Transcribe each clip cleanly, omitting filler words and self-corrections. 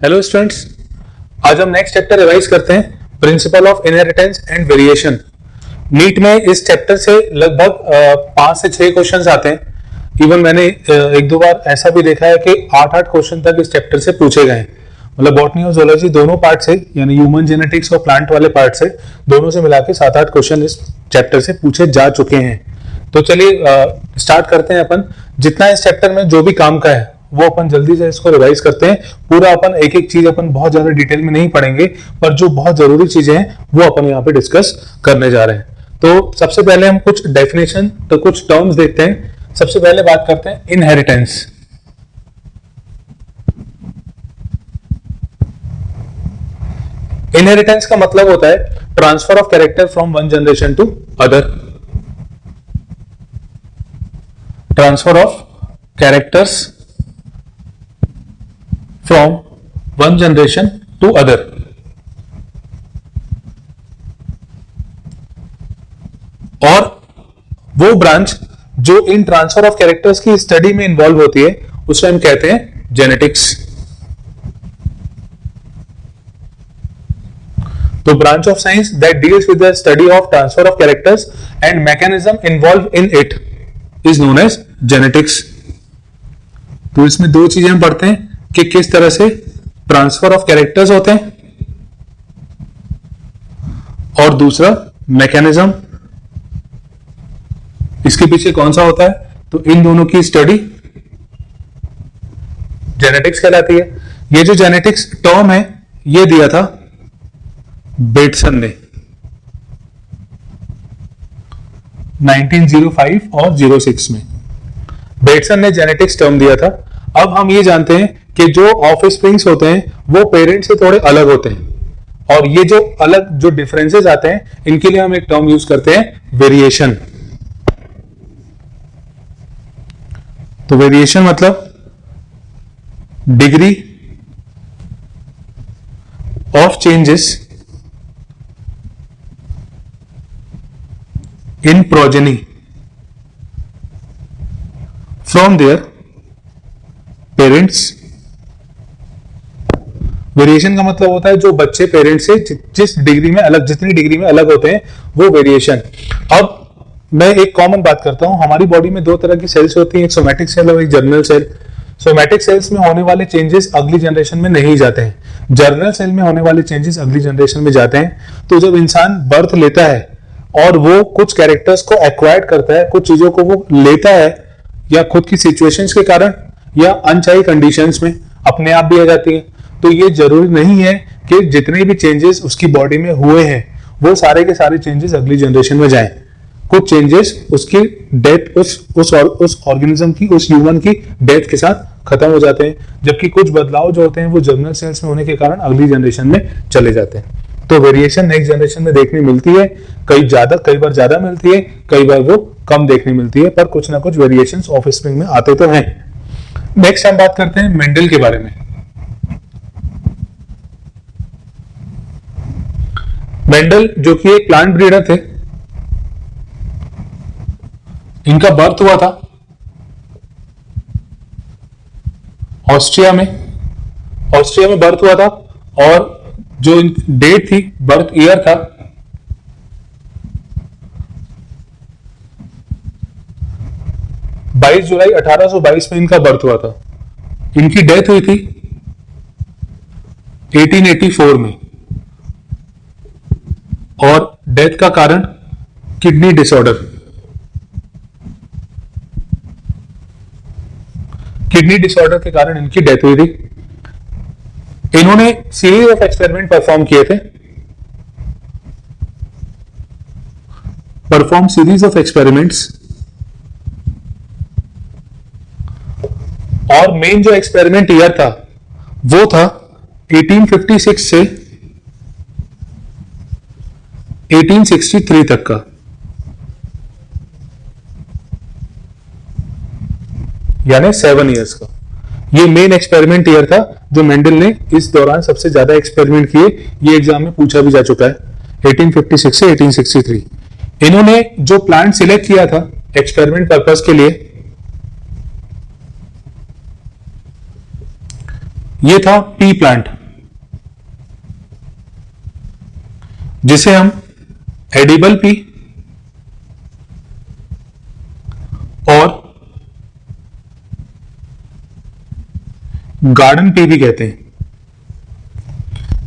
Hello students, आज हम next chapter revise करते हैं, principle of inheritance and variation. NEET में इस चैप्टर से लगभग 5 से 6 क्वेश्चंस आते हैं। इवन मैंने एक दो बार ऐसा भी देखा है कि 8-8 क्वेश्चन तक इस चैप्टर से पूछे गए, मतलब बॉटनी और जोलॉजी दोनों पार्ट से, यानी ह्यूमन जेनेटिक्स और प्लांट वाले पार्ट से, दोनों से मिला के 7-8 क्वेश्चन इस चैप्टर से पूछे जा चुके हैं। तो चलिए स्टार्ट करते हैं। अपन जितना इस चैप्टर में जो भी काम का है वो अपन जल्दी से इसको रिवाइज करते हैं। पूरा अपन एक एक चीज अपन बहुत ज्यादा डिटेल में नहीं पढ़ेंगे, पर जो बहुत जरूरी चीजें हैं वो अपन यहाँ पे डिस्कस करने जा रहे हैं। तो सबसे पहले हम कुछ डेफिनेशन, तो कुछ टर्म्स देखते हैं। सबसे पहले बात करते हैं इनहेरिटेंस। इनहेरिटेंस का मतलब होता है transfer of character from one generation to other. Transfer of characters from one generation to other. और वो ब्रांच जो इन ट्रांसफर ऑफ कैरेक्टर्स की स्टडी में इन्वॉल्व होती है उसे हम कहते हैं जेनेटिक्स। तो branch of science that deals with the study of transfer of characters and mechanism involve in it is known as genetics. तो इसमें दो चीजें हम पढ़ते हैं कि किस तरह से ट्रांसफर ऑफ कैरेक्टर्स होते हैं, और दूसरा मैकेनिज्म, इसके पीछे कौन सा होता है। तो इन दोनों की स्टडी जेनेटिक्स कहलाती है। ये जो जेनेटिक्स टर्म है ये दिया था बेटसन ने 1905 और 06 में। बेटसन ने जेनेटिक्स टर्म दिया था। अब हम ये जानते हैं कि जो ऑफस्प्रिंग्स होते हैं वो पेरेंट से थोड़े अलग होते हैं, और ये जो अलग जो डिफरेंसेस आते हैं इनके लिए हम एक टर्म यूज करते हैं वेरिएशन। तो वेरिएशन मतलब degree of changes in progeny from their parents. Variation का मतलब होता है जो बच्चे पेरेंट्स से जिस डिग्री में अलग, जितनी डिग्री में अलग होते हैं वो वेरिएशन। अब मैं एक कॉमन बात करता हूं, हमारी बॉडी में दो तरह की सेल्स होती हैं, एक सोमैटिक सेल और एक जर्नल सेल। सोमैटिक सेल्स में होने वाले चेंजेस अगली जनरेशन में नहीं जाते हैं, जर्नल सेल में होने वाले चेंजेस अगली जनरेशन में जाते हैं। तो जब इंसान बर्थ लेता है और वो कुछ कैरेक्टर्स को एक्वायर्ड करता है, कुछ चीजों को वो लेता है, या खुद की सिचुएशंस के कारण या अनचाही कंडीशंस में अपने आप भी आ जाती है। तो ये जरूरी नहीं है कि जितने भी चेंजेस उसकी बॉडी में हुए हैं वो सारे के सारे चेंजेस अगली जनरेशन में जाएं। कुछ चेंजेस उसकी डेथ, उस ऑर्गेनिज्म की, उस ह्यूमन की डेथ के साथ खत्म हो जाते हैं, जबकि कुछ बदलाव जो होते हैं वो जर्नल सेल्स में होने के कारण अगली जनरेशन में चले जाते हैं। तो वेरिएशन नेक्स्ट जनरेशन में देखने मिलती है, कई बार ज्यादा मिलती है, कई बार वो कम देखने मिलती है, पर कुछ ना कुछ वेरिएशंस ऑफस्प्रिंग में आते तो हैं। नेक्स्ट हम बात करते हैं मेंडल के बारे में। मेंडल जो कि एक प्लांट ब्रीडर थे, इनका बर्थ हुआ था ऑस्ट्रिया में। ऑस्ट्रिया में बर्थ हुआ था, और जो डेट थी, बर्थ ईयर था 22 जुलाई 1822 में इनका बर्थ हुआ था। इनकी डेथ हुई थी 1884 में, और डेथ का कारण किडनी डिसऑर्डर। किडनी डिसऑर्डर के कारण इनकी डेथ हुई थी। इन्होंने सीरीज ऑफ एक्सपेरिमेंट परफॉर्म किए थे, सीरीज ऑफ एक्सपेरिमेंट्स, और मेन जो एक्सपेरिमेंट ईयर था वो था 1856 से 1863 तक का। यानी 7 इयर्स का ये मेन एक्सपेरिमेंट ईयर था जो मेंडल ने इस दौरान सबसे ज्यादा एक्सपेरिमेंट किए। ये एग्जाम में पूछा भी जा चुका है, 1856 से 1863। इन्होंने जो प्लांट सिलेक्ट किया था एक्सपेरिमेंट पर्पस के लिए ये था पी प्लांट, जिसे हम एडिबल पी और गार्डन पी भी कहते हैं।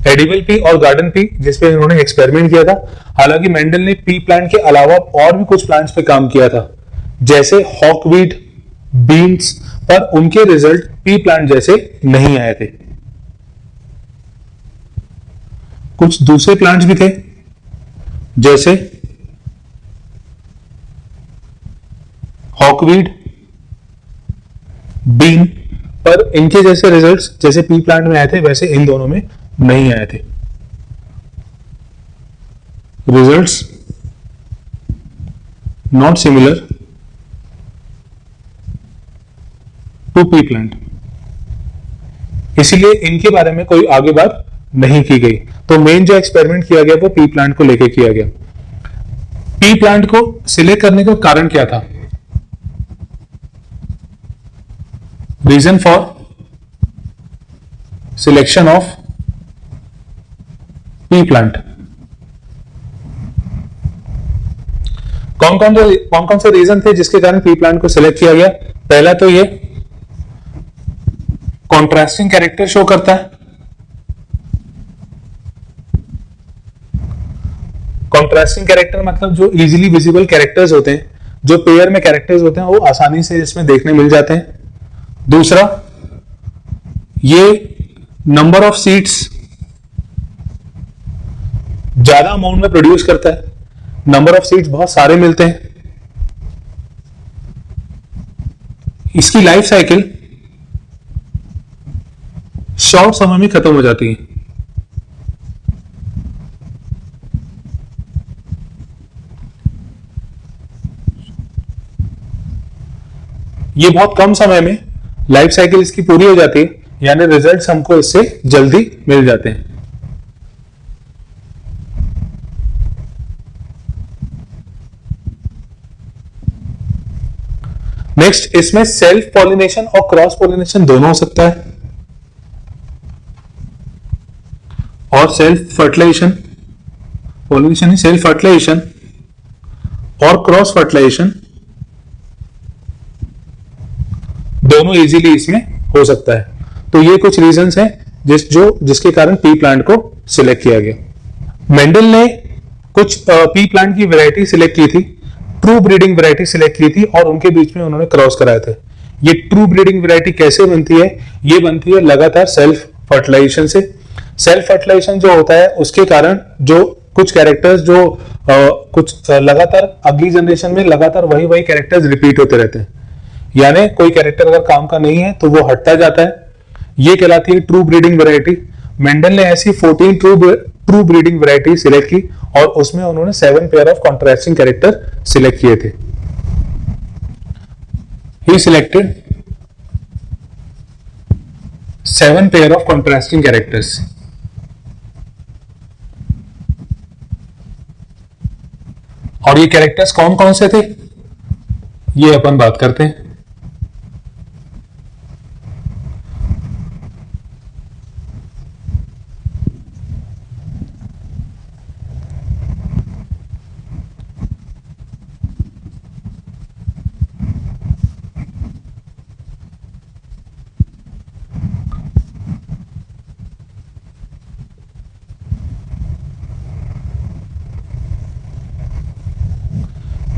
एडिबल पी और गार्डन पी जिस पे इन्होंने एक्सपेरिमेंट किया था। हालांकि मेंडल ने पी प्लांट के अलावा और भी कुछ प्लांट्स पे काम किया था, जैसे हॉकवीड, बीन्स, पर उनके रिजल्ट पी प्लांट जैसे नहीं आए थे। कुछ दूसरे प्लांट्स भी थे, जैसे हॉकवीड, बीन, पर इनके जैसे रिजल्ट्स जैसे पी प्लांट में आए थे वैसे इन दोनों में नहीं आए थे। Results not similar to pea plant, इसलिए इनके बारे में कोई आगे बात नहीं की गई। तो मेन जो एक्सपेरिमेंट किया गया वो पी प्लांट को लेकर किया गया। पी प्लांट को सिलेक्ट करने का कारण क्या था? Reason for selection of pea plant. कौन कौन से रीजन थे जिसके कारण पी प्लांट को सिलेक्ट किया गया? पहला तो ये कॉन्ट्रास्टिंग कैरेक्टर शो करता है। कॉन्ट्रास्टिंग कैरेक्टर मतलब जो इजीली विजिबल कैरेक्टर्स होते हैं, जो पेयर में कैरेक्टर्स होते हैं वो आसानी से इसमें देखने मिल जाते हैं। दूसरा, ये नंबर ऑफ सीड्स ज्यादा अमाउंट में प्रोड्यूस करता है, नंबर ऑफ सीड्स बहुत सारे मिलते हैं। इसकी लाइफ साइकिल शॉर्ट समय में खत्म हो जाती है। ये बहुत कम समय में लाइफ साइकिल इसकी पूरी हो जाती है, यानी रिजल्ट्स हमको इससे जल्दी मिल जाते हैं। नेक्स्ट, इसमें सेल्फ पॉलिनेशन और क्रॉस पॉलिनेशन दोनों हो सकता है, और सेल्फ फर्टिलाइजेशन, पॉलिनेशन ही सेल्फ फर्टिलाइजेशन और क्रॉस फर्टिलाइजेशन दोनों इजीली इसमें हो सकता है। तो ये कुछ रीजंस हैं जिसके कारण पी प्लांट को सिलेक्ट किया गया। मेंडल ने कुछ पी प्लांट की वैरायटी सिलेक्ट की थी, ट्रू ब्रीडिंग वैरायटी सिलेक्ट की थी, और उनके बीच में उन्होंने क्रॉस कराए थे। ये ट्रू ब्रीडिंग वैरायटी कैसे बनती है? ये बनती है लगातार सेल्फ फर्टिलाइजेशन से। सेल्फ फर्टिलाइजेशन जो होता है उसके कारण जो कुछ कैरेक्टर्स जो कुछ लगातार अगली जनरेशन में लगातार वही कैरेक्टर्स रिपीट होते रहते हैं, यानी कोई कैरेक्टर अगर काम का नहीं है तो वो हटता जाता है। ये कहलाती है ट्रू ब्रीडिंग वैरायटी। मेंडल ने ऐसी 14 ट्रू ब्रीडिंग वैरायटी सिलेक्ट की और उसमें उन्होंने 7 pair of contrasting character select किए थे। ही selected 7 pair of contrasting characters. और ये कैरेक्टर्स कौन कौन से थे ये अपन बात करते हैं।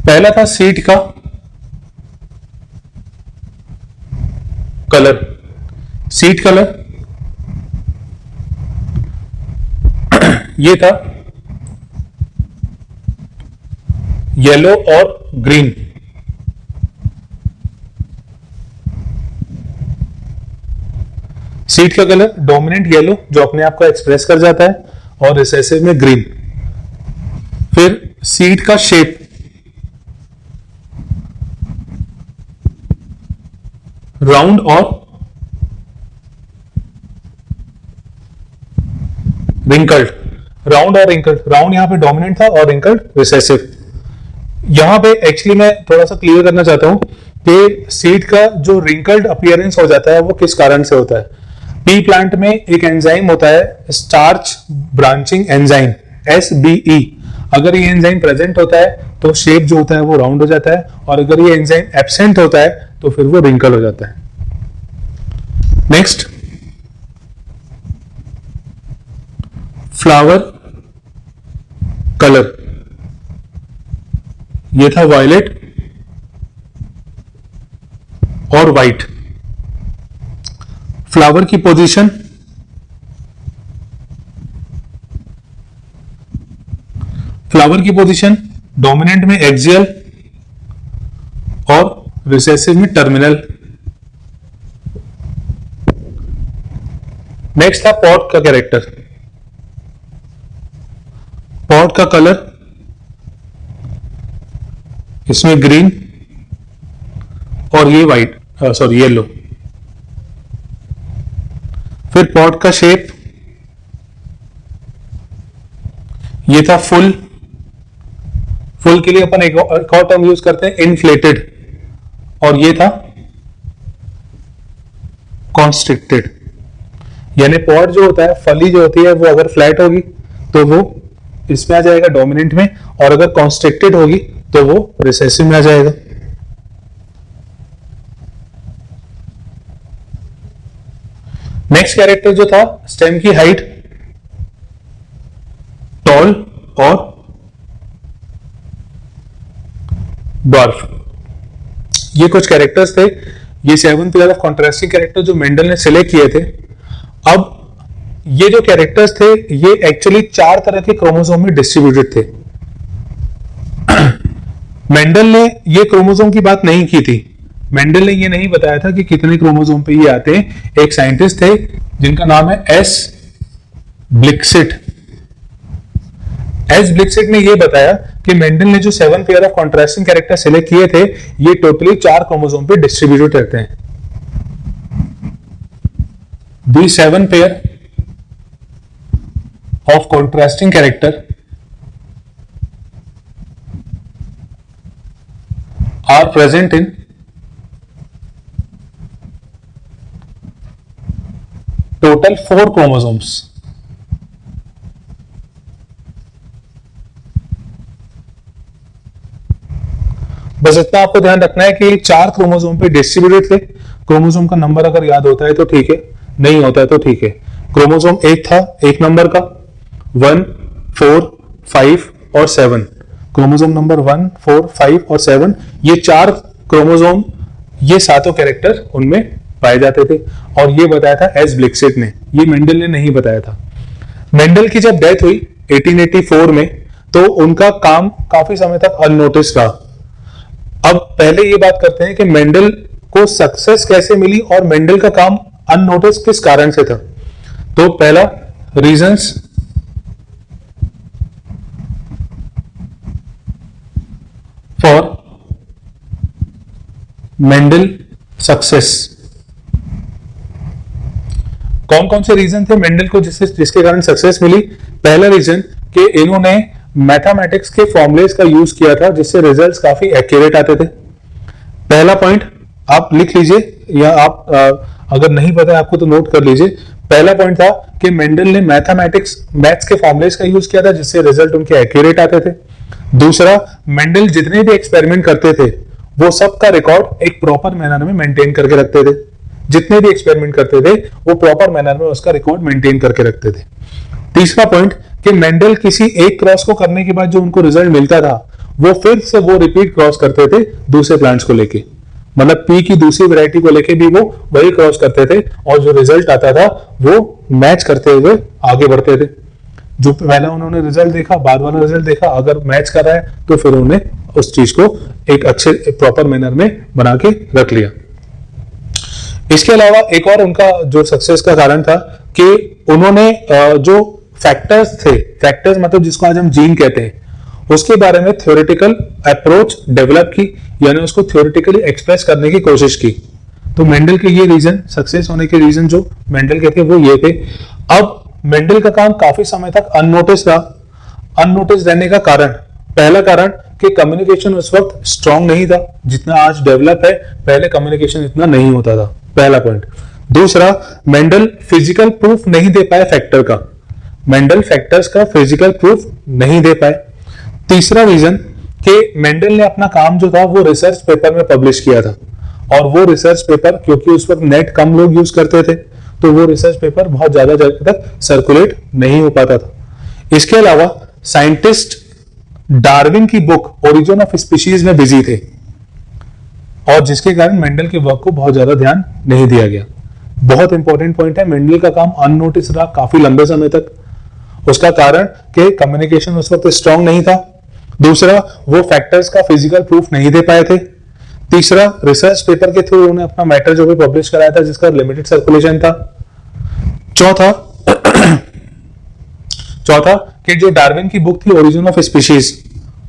पहला था सीड का कलर। सीड कलर ये था येलो और ग्रीन। सीड का कलर डोमिनेंट येलो जो अपने आप को एक्सप्रेस कर जाता है, और रिसेसिव में ग्रीन। फिर सीड का शेप राउंड और रिंकल्ड। राउंड और रिंकल्ड, राउंड यहां पे डोमिनेंट था और रिंकल्ड रिसेसिव। यहां पे एक्चुअली मैं थोड़ा सा क्लियर करना चाहता हूं कि सीड का जो रिंकल्ड अपीयरेंस हो जाता है वो किस कारण से होता है। पी प्लांट में एक एंजाइम होता है स्टार्च ब्रांचिंग एंजाइम SBE। अगर ये एंजाइम प्रेजेंट होता है तो शेप जो होता है वो राउंड हो जाता है, और अगर ये एंजाइम एब्सेंट होता है तो फिर वो रिंकल हो जाता है। नेक्स्ट, फ्लावर कलर, ये था वायलेट और व्हाइट। फ्लावर की पोजीशन, फ्लावर की पोजीशन डोमिनेंट में एक्सियल और रिसेसिव में टर्मिनल। नेक्स्ट था पॉट का कैरेक्टर। पॉट का कलर, इसमें ग्रीन और ये व्हाइट, सॉरी येलो। फिर पॉट का शेप, ये था फुल। फुल के लिए अपन एक और टर्म यूज करते हैं इन्फ्लेटेड, और ये था कॉन्स्ट्रिक्टेड। यानी पॉट जो होता है, फली जो होती है, वो अगर फ्लैट होगी तो वो इसमें आ जाएगा डोमिनेंट में, और अगर कॉन्स्ट्रिक्टेड होगी तो वो रिसेसिव में आ जाएगा। नेक्स्ट कैरेक्टर जो था, स्टेम की हाइट टॉल और डॉर्फ। ये कुछ कैरेक्टर्स थे, ये 7th pair of contrasting character जो मेंडल ने सिलेक्ट किए थे। अब ये जो कैरेक्टर्स थे ये एक्चुअली 4 तरह के क्रोमोसोम में डिस्ट्रीब्यूटेड थे। मेंडल ने ये क्रोमोसोम की बात नहीं की थी। मेंडल ने ये नहीं बताया था कि कितने क्रोमोसोम पे ये आते हैं। एक साइंटिस्ट थे जिनका नाम है एस ब्लिक्सिट। एस ब्लिक्सिट ने ये बताया कि मेंडल ने जो 7 pair of contrasting character select किए थे, ये टोटली 4 क्रोमोसोम पे डिस्ट्रीब्यूटेड रहते हैं। The 7 pair of contrasting character are present in total 4 chromosomes. बस इतना आपको ध्यान रखना है कि 4 क्रोमोसोम पे डिस्ट्रीब्यूटेड थे। क्रोमोसोम का नंबर अगर याद होता है तो ठीक है, नहीं होता है तो ठीक है। क्रोमोसोम 1 था, 1 नंबर का, 1, 4, 5 और 7। क्रोमोसोम नंबर 1, 4, 5 और 7, ये 4 क्रोमोसोम, ये सातों कैरेक्टर उनमें पाए जाते थे। और ये बताया था एस ब्लिक्सिट ने, ये मेंडल ने नहीं बताया था। मेंडल की जब डेथ हुई 1884 में, तो उनका काम काफी समय तक अननोटिस रहा। अब पहले ये बात करते हैं कि मेंडल को सक्सेस कैसे मिली और मेंडल का काम अननोटिस किस कारण से था। तो पहला, रीजंस फॉर मेंडल सक्सेस। कौन कौन से रीजन थे मेंडल को जिसके कारण सक्सेस मिली? पहला रीजन कि इन्होंने मैथमेटिक्स के फॉर्मुलेस का यूज किया था, जिससे रिजल्ट्स काफी एक्यूरेट आते थे। पहला पॉइंट आप लिख लीजिए, या आप अगर नहीं पता है आपको तो नोट कर लीजिए। पहला पॉइंट था कि मेंडल ने मैथ्स के फॉर्मुलेस का यूज किया था, जिससे रिजल्ट उनके एक्यूरेट आते थे। दूसरा, मेंडल जितने भी एक्सपेरिमेंट करते थे वो सब का रिकॉर्ड एक प्रॉपर मैनर में मेंटेन करके रखते थे। जितने भी एक्सपेरिमेंट करते थे वो प्रॉपर मैनर में उसका रिकॉर्ड मेंटेन करके रखते थे। तीसरा पॉइंट कि मेंडल किसी एक क्रॉस को करने के बाद जो उनको रिजल्ट मिलता था, वो फिर से वो रिपीट क्रॉस करते थे दूसरे प्लांट्स को लेके। मतलब पी की दूसरी वैरायटी को लेके भी वो वही क्रॉस करते थे, और जो रिजल्ट आता था वो मैच करते हुए आगे बढ़ते थे। जो पहला उन्होंने रिजल्ट देखा, बाद वाला रिजल्ट देखा, अगर मैच कर रहा है तो फिर उन्होंने उस चीज को एक अच्छे प्रॉपर मैनर में बना के रख लिया। इसके अलावा एक और उनका जो सक्सेस का कारण था कि उन्होंने जो फैक्टर्स मतलब जिसको आज हम जीन कहते हैं, उसके बारे में थ्योरेटिकल अप्रोच डेवलप की, यानी उसको थ्योरेटिकली एक्सप्रेस करने की कोशिश की। तो मेंडल के ये रीजन, सक्सेस होने के रीजन जो मेंडल के थे वो ये थे। अब मेंडल का काम काफी समय तक अननोटिस रहा। अननोटिस रहने का कारण, पहला कारण कि कम्युनिकेशन उस वक्त स्ट्रांग नहीं था जितना आज डेवलप है। पहले कम्युनिकेशन इतना नहीं होता था, पहला पॉइंट। दूसरा, मेंडल फिजिकल प्रूफ नहीं दे पाए फैक्टर का, मेंडल फैक्टर्स का फिजिकल प्रूफ नहीं दे पाए। तीसरा रीजन कि मेंडल ने अपना काम जो था वो रिसर्च पेपर में पब्लिश किया था, और वो रिसर्च पेपर क्योंकि उस वक्त नेट कम लोग यूज करते थे, तो वो रिसर्च पेपर बहुत ज्यादा जगह तक सर्कुलेट नहीं हो पाता था। इसके अलावा साइंटिस्ट डार्विन की बुक ओरिजिन ऑफ स्पीशीज में बिजी थे, और जिसके कारण मेंडल के वर्क को बहुत ज्यादा ध्यान नहीं दिया गया। बहुत इंपॉर्टेंट पॉइंट है, मेंडल का काम अननोटिस रहा काफी लंबे समय तक। उसका कारण कि कम्युनिकेशन उस वक्त स्ट्रांग नहीं था। दूसरा, वो फैक्टर्स का फिजिकल प्रूफ नहीं दे पाए थे। तीसरा, रिसर्च पेपर के थ्रू उन्होंने अपना मैटर जो भी पब्लिश कराया था जिसका लिमिटेड सर्कुलेशन था। चौथा कि जो डार्विन की बुक थी ओरिजिन ऑफ स्पीशीज,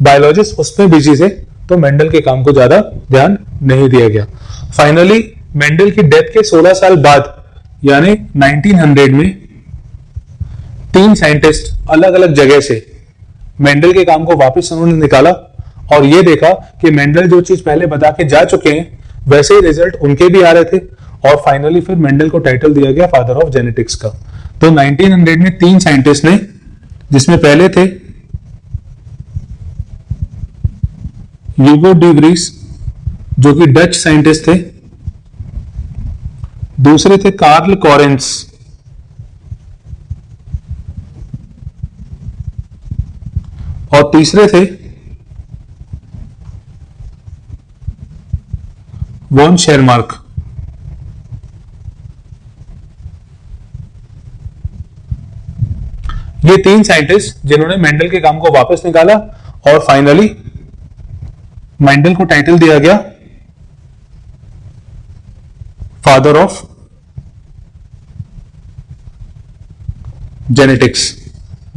बायोलॉजिस्ट उसमें बिजी थे, तो मेंडल के काम को ज्यादा ध्यान नहीं दिया गया। फाइनली मेंडल की डेथ के 16 साल बाद यानी 1900 में 3 साइंटिस्ट अलग अलग जगह से मेंडल के काम को वापस उन्होंने निकाला, और ये देखा कि मेंडल जो चीज पहले बता के जा चुके हैं वैसे ही रिजल्ट उनके भी आ रहे थे, और फाइनली फिर मेंडल को टाइटल दिया गया फादर ऑफ जेनेटिक्स का। तो 1900 में 3 साइंटिस्ट ने, जिसमें पहले थे ह्यूगो डी व्रीस जो कि डच साइंटिस्ट थे, दूसरे थे कार्ल कॉरेंस, और तीसरे थे वॉन शेरमार्क। ये 3 साइंटिस्ट जिन्होंने मेंडल के काम को वापस निकाला, और फाइनली मेंडल को टाइटल दिया गया father of genetics,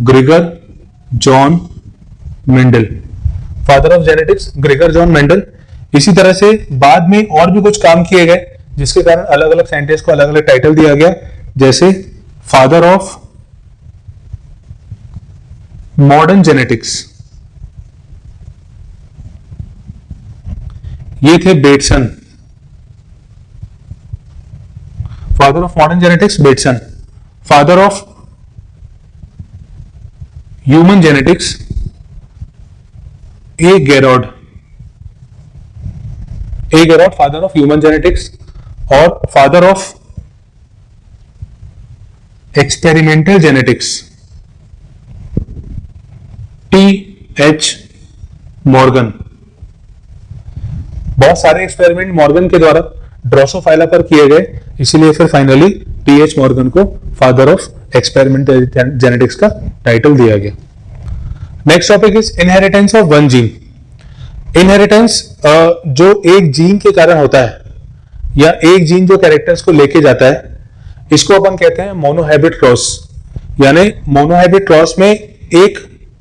Gregor John Mendel, father of genetics Gregor John Mendel. इसी तरह से बाद में और भी कुछ काम किए गए जिसके कारण अलग अलग साइंटिस्ट को अलग अलग टाइटल दिया गया, जैसे फादर ऑफ मॉडर्न जेनेटिक्स, ये थे Bateson, father of modern genetics Bateson. Father of human genetics A Garrod, father of human genetics. और father of experimental genetics T H. Morgan. बहुत सारे एक्सपेरिमेंट मॉर्गन के द्वारा ड्रोसोफाइला पर किए गए, इसीलिए फिर फाइनली टी.एच. मॉर्गन को फादर ऑफ एक्सपेरिमेंटल जेनेटिक्स का टाइटल दिया गया। Next topic is inheritance of one gene. Inheritance जो एक जीन के कारण होता है, या एक जीन जो कैरेक्टर्स को लेके जाता है, इसको अपन कहते हैं मोनोहाइब्रिड क्रॉस। यानी मोनोहाइब्रिड क्रॉस में एक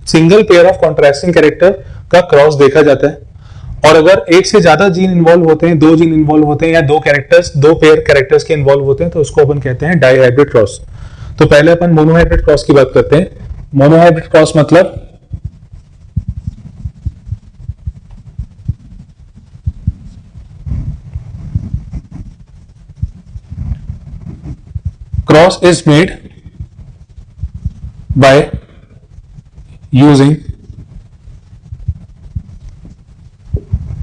single pair of contrasting character का क्रॉस देखा जाता है, और अगर एक से ज्यादा जीन इन्वॉल्व होते हैं, 2 जीन इन्वॉल्व होते हैं, या 2 पेयर कैरेक्टर्स के इन्वॉल्व होते हैं, तो उसको अपन कहते हैं डाईहाइब्रिड क्रॉस। तो पहले अपन मोनोहाइब्रिड क्रॉस की बात करते हैं। मोनोहाइब्रिड क्रॉस मतलब cross is made by using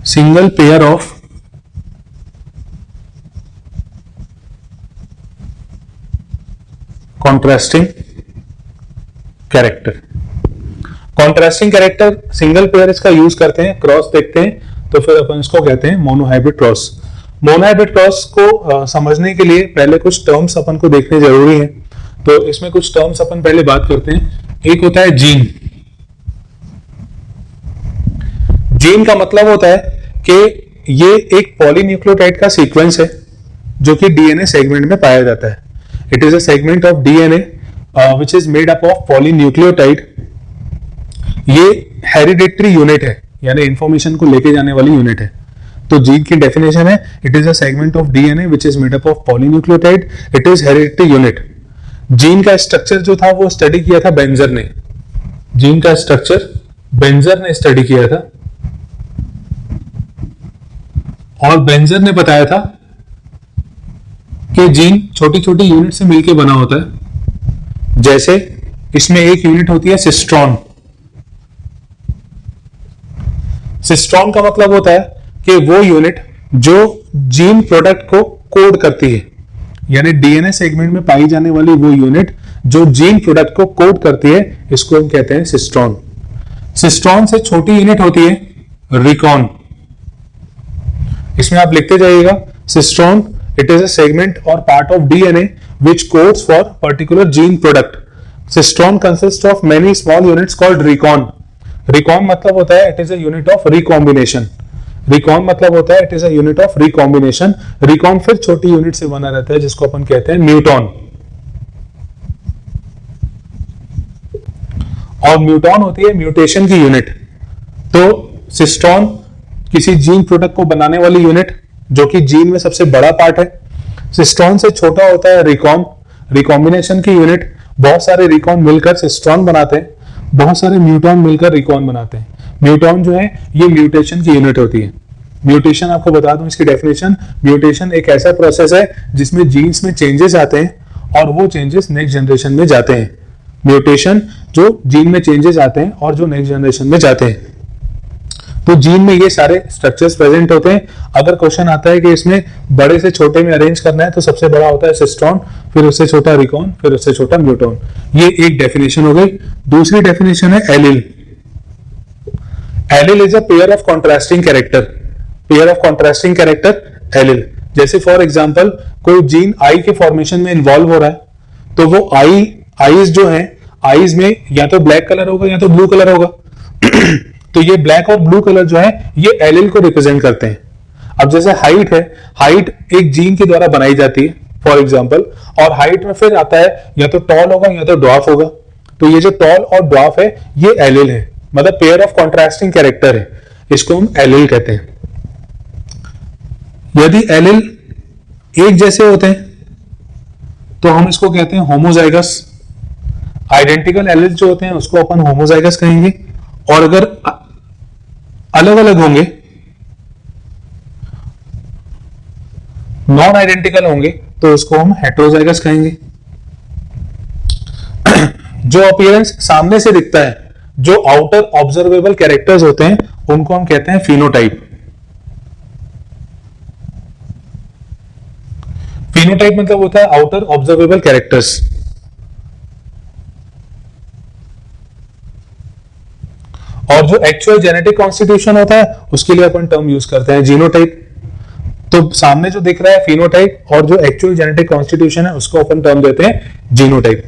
single pair of contrasting character। Contrasting character single pair इसका यूज करते हैं, क्रॉस देखते हैं, तो फिर अपन इसको कहते हैं मोनोहाइब्रिड क्रॉस। मोनोहाइब्रिड क्रॉस को समझने के लिए पहले कुछ टर्म्स अपन को देखने जरूरी है, तो इसमें कुछ टर्म्स अपन पहले बात करते हैं। एक होता है जीन। जीन का मतलब होता है कि ये एक पॉलीन्यूक्लियोटाइड का सीक्वेंस है जो कि डीएनए सेगमेंट में पाया जाता है। It is a segment of DNA which is made up of polynucleotide. ये हेरिडेटरी यूनिट है, यानी इंफॉर्मेशन को लेके जाने वाली यूनिट है। तो जीन की डेफिनेशन है, it is a segment of DNA which is made up of polynucleotide, it is hereditary unit. Gene का स्ट्रक्चर जो था वो स्टडी किया था बेंजर ने। जीन का स्ट्रक्चर बेंजर ने स्टडी किया था, और बेंजर ने बताया था कि जीन छोटी छोटी यूनिट से मिलकर बना होता है। जैसे इसमें एक यूनिट होती है सिस्ट्रॉन। सिस्ट्रॉन का मतलब होता है कि वो यूनिट जो जीन प्रोडक्ट को कोड करती है, यानी डीएनए सेगमेंट में पाई जाने वाली वो यूनिट जो जीन प्रोडक्ट को कोड करती है, इसको हम कहते हैं सिस्ट्रॉन। सिस्ट्रॉन से छोटी यूनिट होती है रिकॉन। इसमें आप लिखते जाइएगा cistron, it is a segment और part of DNA which codes for particular gene product. Cistron consists of many small units called recon. Recon मतलब होता है it is a unit of recombination. Recon मतलब होता है it is a unit of recombination. Recon फिर छोटी unit से बना रहता है जिसको अपन कहते हैं म्यूटॉन। और म्यूटॉन होती है म्यूटेशन की यूनिट। तो सिस्ट्रॉन किसी जीन प्रोडक्ट को बनाने वाली यूनिट जो कि जीन में सबसे बड़ा पार्ट है। सिस्ट्रॉन से छोटा होता है रिकॉन, रिकॉम्बिनेशन की यूनिट। बहुत सारे रिकॉन मिलकर सिस्ट्रॉन बनाते हैं, बहुत सारे म्यूटॉन मिलकर रिकॉन बनाते हैं। म्यूटॉन जो है ये म्यूटेशन की यूनिट होती है। म्यूटेशन आपको बता दूं इसकी डेफिनेशन, म्यूटेशन एक ऐसा प्रोसेस है जिसमें जीन्स में चेंजेस आते हैं और वो चेंजेस नेक्स्ट जनरेशन में जाते हैं। म्यूटेशन जो जीन में चेंजेस आते हैं और जो नेक्स्ट जनरेशन में जाते हैं। तो जीन में ये सारे स्ट्रक्चर्स प्रेजेंट होते हैं। अगर क्वेश्चन आता है कि इसमें बड़े से छोटे में अरेंज करना है तो सबसे बड़ा होता है सिस्ट्रॉन, फिर उससे छोटा रिकॉन, फिर उससे छोटा म्यूटॉन। ये एक डेफिनेशन हो गई। दूसरी डेफिनेशन है allele. Allele is a pair of contrasting character. Pair of contrasting character allele. जैसे फॉर एग्जांपल कोई जीन आई के फॉर्मेशन में इन्वॉल्व हो रहा है तो वो आईज जो है, आईज में या तो ब्लैक कलर होगा या तो ब्लू कलर होगा। तो ये ब्लैक और ब्लू कलर जो है ये एलील को रिप्रेजेंट करते हैं। अब जैसे हाइट है, हाइट एक जीन के द्वारा बनाई जाती है फॉर एग्जांपल, और हाइट में फिर आता है या तो टॉल होगा या तो ड्वार्फ होगा। तो ये जो टॉल और ड्वार्फ है ये एलील है, मतलब पेयर ऑफ कॉन्ट्रास्टिंग कैरेक्टर है, इसको हम एलील कहते हैं। यदि एलील एक जैसे होते हैं तो हम इसको कहते हैं होमोजाइगस। आइडेंटिकल एलील जो होते हैं उसको अपन होमोजाइगस कहेंगे, और अगर अलग अलग होंगे, नॉन आइडेंटिकल होंगे तो उसको हम हेटेरोजाइगस कहेंगे। जो अपीयरेंस सामने से दिखता है, जो आउटर ऑब्जर्वेबल कैरेक्टर्स होते हैं उनको हम कहते हैं फिनोटाइप। फिनोटाइप मतलब होता है आउटर ऑब्जर्वेबल कैरेक्टर्स। और जो एक्चुअल जेनेटिक कॉन्स्टिट्यूशन होता है उसके लिए अपन टर्म यूज करते हैं जीनोटाइप। तो सामने जो दिख रहा है फिनोटाइप, और जो एक्चुअल जेनेटिक कॉन्स्टिट्यूशन है उसको अपन टर्म देते हैं जीनोटाइप।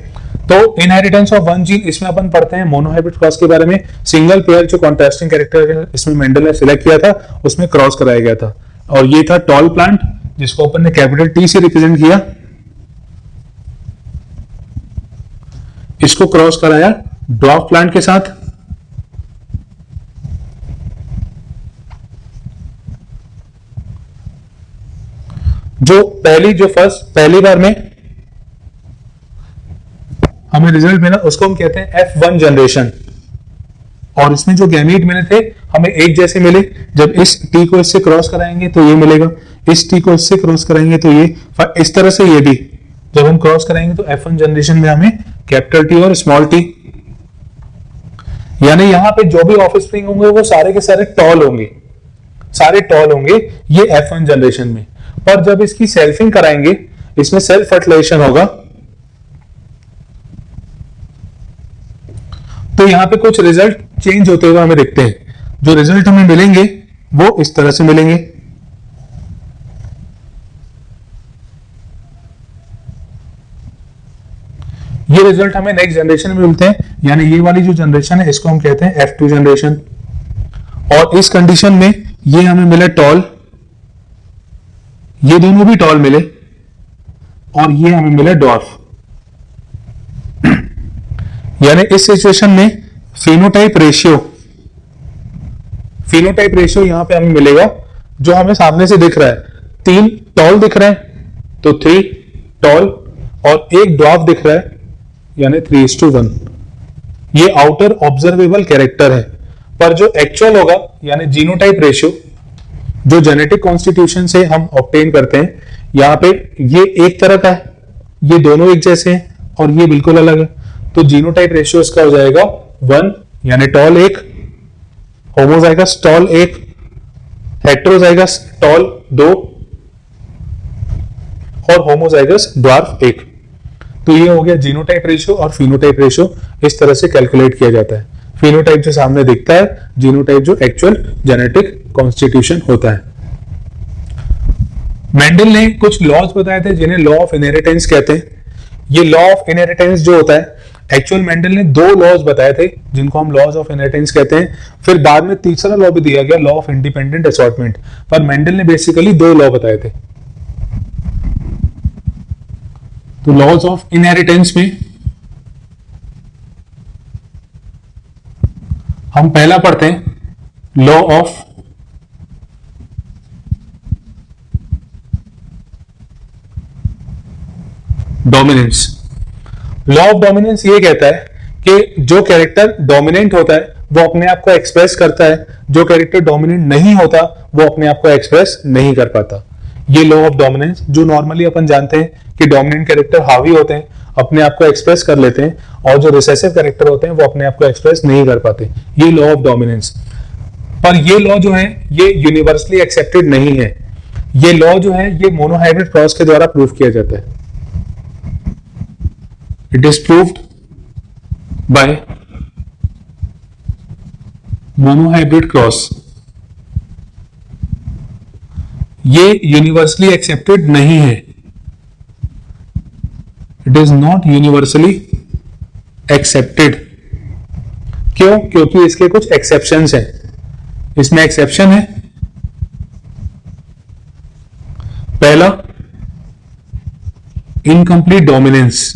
तो इनहेरिटेंस ऑफ वन जीन, इसमें अपन पढ़ते हैं मोनोहाइब्रिड क्रॉस के बारे में। सिंगल पेयर जो कॉन्ट्रास्टिंग कैरेक्टर इसमें मेंडल ने सिलेक्ट किया था उसमें क्रॉस कराया गया था, और ये था टॉल प्लांट जिसको अपन ने कैपिटल टी से रिप्रेजेंट किया। इसको क्रॉस कराया ड्वार्फ प्लांट के साथ। जो पहली बार में हमें रिजल्ट मिला उसको हम कहते हैं F1 जनरेशन। और इसमें जो गैमीट मिले थे हमें एक जैसे मिले। जब इस टी को इससे क्रॉस कराएंगे तो ये मिलेगा, इस टी को इससे क्रॉस कराएंगे तो ये, इस तरह से ये भी जब हम क्रॉस कराएंगे तो F1 जनरेशन में हमें कैपिटल टी और स्मॉल टी, यानी यहां पे जो भी ऑफस्प्रिंग होंगे वो सारे के सारे टॉल होंगे, सारे टॉल होंगे ये F1 जनरेशन में। पर जब इसकी सेल्फिंग कराएंगे, इसमें सेल्फ फर्टिलाइजेशन होगा, तो यहां पे कुछ रिजल्ट चेंज होते हुए हमें दिखते हैं। जो रिजल्ट हमें मिलेंगे वो इस तरह से मिलेंगे। ये रिजल्ट हमें नेक्स्ट जनरेशन में मिलते हैं, यानी ये वाली जो जनरेशन है इसको हम कहते हैं F2 जनरेशन। और इस कंडीशन में ये हमें मिले टॉल, ये दोनों भी टॉल मिले, और ये हमें मिले डॉर्फ। यानी इस सिचुएशन में फिनोटाइप रेशियो यहां पे हमें मिलेगा जो हमें सामने से दिख रहा है। 3 टॉल दिख रहे हैं तो 3 टॉल, और 1 डॉर्फ दिख रहा है यानी 3:1। ये आउटर ऑब्जर्वेबल कैरेक्टर है। पर जो एक्चुअल होगा यानी जीनोटाइप रेशियो, जो जेनेटिक कॉन्स्टिट्यूशन से हम ऑब्टेन करते हैं, यहाँ पे ये एक तरह का है, ये दोनों एक जैसे हैं और ये बिल्कुल अलग है, तो जीनोटाइप रेशियो इसका हो जाएगा 1, यानी tall 1, homozygous tall 1, heterozygous tall 2 और होमोजाइगस ड्वार्फ 1। तो ये हो गया जीनोटाइप रेशियो और फिनोटाइप रेशियो, इस तरह से कैलकुलेट किया जाता है। फिनोटाइप जो सामने दिखता है, जीनोटाइप जो एक्चुअल जेनेटिक कॉन्स्टिट्यूशन होता है। मेंडल ने कुछ लॉज बताए थे जिन्हें लॉ ऑफ इनहेरिटेंस कहते हैं। ये लॉ ऑफ इनहेरिटेंस जो होता है, एक्चुअल मेंडल ने 2 लॉज बताए थे जिनको हम लॉज ऑफ इनहेरिटेंस कहते हैं। फिर बाद में तीसरा लॉ भी दिया गया, लॉ ऑफ इंडिपेंडेंट असॉर्टमेंट, पर मेंडल ने बेसिकली 2 लॉ बताए थे। तो लॉज ऑफ इनहेरिटेंस में हम पहला पढ़ते हैं, law of dominance. Law of dominance ये कहता है कि जो कैरेक्टर डोमिनेंट होता है वो अपने आप को एक्सप्रेस करता है, जो कैरेक्टर डोमिनेंट नहीं होता वो अपने आप को एक्सप्रेस नहीं कर पाता। ये लॉ ऑफ डोमिनेंस जो नॉर्मली अपन जानते हैं कि डोमिनेंट कैरेक्टर हावी होते हैं, अपने आप को एक्सप्रेस कर लेते हैं, और जो रिसेसिव कैरेक्टर होते हैं वो अपने आप को एक्सप्रेस नहीं कर पाते। ये लॉ ऑफ डोमिनेंस। पर ये लॉ जो है ये यूनिवर्सली एक्सेप्टेड नहीं है। ये लॉ जो है ये मोनोहाइब्रिड क्रॉस के द्वारा प्रूव किया जाता है। It is proved bye monohybrid cross. ये यूनिवर्सली एक्सेप्टेड नहीं है। It is not universally accepted. क्यों? क्योंकि इसके कुछ एक्सेप्शंस हैं। इसमें एक्सेप्शन है, पहला इनकम्प्लीट डोमिनेंस।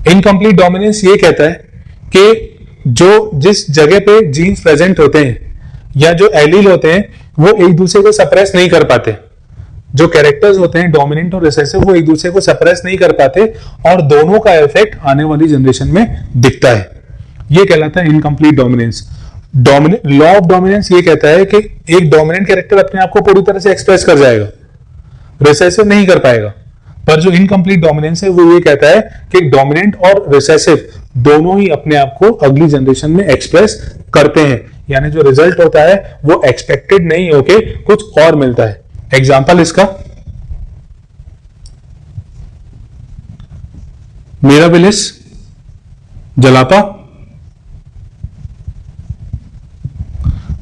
इनकम्प्लीट डोमिनेंस ये कहता है कि जिस जगह पे जीन्स प्रेजेंट होते हैं या जो एलील होते हैं वो एक दूसरे को सप्रेस नहीं कर पाते। जो कैरेक्टर्स होते हैं डोमिनेंट और रिसेसिव वो एक दूसरे को सप्रेस नहीं कर पाते और दोनों का इफेक्ट आने वाली जनरेशन में दिखता है। ये कहलाता है incomplete dominance. Law of dominance ये कहता है कि एक डोमिनेंट कैरेक्टर अपने आप को पूरी तरह से एक्सप्रेस कर जाएगा, रिसेसिव नहीं कर पाएगा। पर जो इनकम्प्लीट डोमिनेंस है वो ये कहता है कि डोमिनेंट और रिसेसिव दोनों ही अपने आप को अगली जनरेशन में एक्सप्रेस करते हैं, यानी जो रिजल्ट होता है वो एक्सपेक्टेड नहीं होके कुछ और मिलता है। एग्जाम्पल इसका मिराबिलिस जलापा।